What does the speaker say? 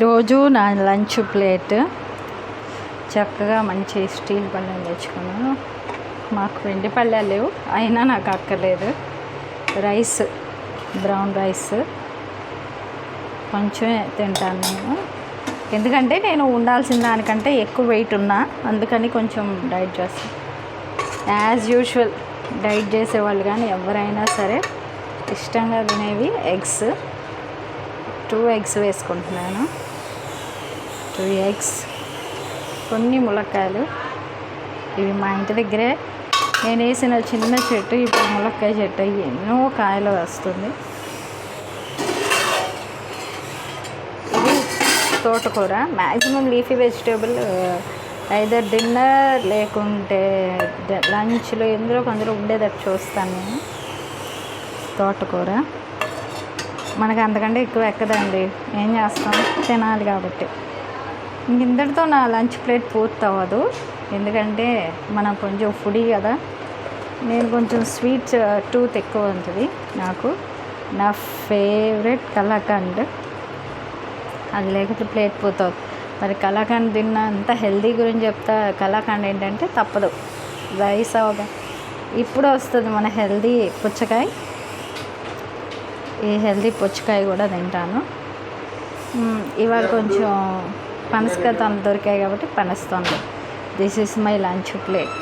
రోజు నా lunch plate చక్కగా మంచి స్టీల్ పళ్ళెం తెచ్చుకున్నాను. మాకు వెండి పళ్ళెలు లేవు, అయినా నాకు అక్కర్లేదు. రైస్, బ్రౌన్ రైస్ కొంచెమే తింటాను నేను, ఎందుకంటే నేను ఉండాల్సిన దానికంటే ఎక్కువ వెయిట్ ఉన్నా, అందుకని కొంచెం డైట్ చేస్తాను. యాజ్ యూజువల్ డైట్ చేసేవాళ్ళు కానీ ఎవరైనా సరే ఇష్టంగా తినేవి ఎగ్స్. 2 ఎగ్స్ వేసుకుంటున్నాను. 2 ఎగ్స్, కొన్ని ములక్కాయలు. ఇవి మా ఇంటి దగ్గరే నేను వేసిన చిన్న చెట్టు ఇప్పుడు ములక్కాయ చెట్టు అయ్యి ఎన్నో కాయలు వస్తుంది. ఇది తోటకూర. Maximum leafy vegetable either dinner లేకుంటే లంచ్లో ఎందులో కొందరు ఉండేటట్టు చూస్తాను నేను. తోటకూర మనకు అంతకంటే ఎక్కువ ఎక్కదండి, ఏం చేస్తాం, తినాలి కాబట్టి. ఇంతటితో నా లంచ్ ప్లేట్ పూర్తి అవ్వదు, ఎందుకంటే మనం కొంచెం ఫుడీ కదా. నేను కొంచెం స్వీట్స్ టూత్ ఎక్కువ ఉంటుంది నాకు. నా ఫేవరెట్ కలాకండ్, అది లేకపోతే ప్లేట్ పూర్తవుతుంది. మరి కలాకండ్ తిన్న అంత హెల్దీ గురించి చెప్తా. కలాకండ్ ఏంటంటే తప్పదు, రైస్ అవగా ఇప్పుడు వస్తుంది మన హెల్దీ పుచ్చకాయ. ఈ హెల్దీ పుచ్చకాయ కూడా తింటాను. ఇవాళ కొంచెం పనసకాయ దొరికాయి కాబట్టి పనస్తుంది. This is my lunch plate.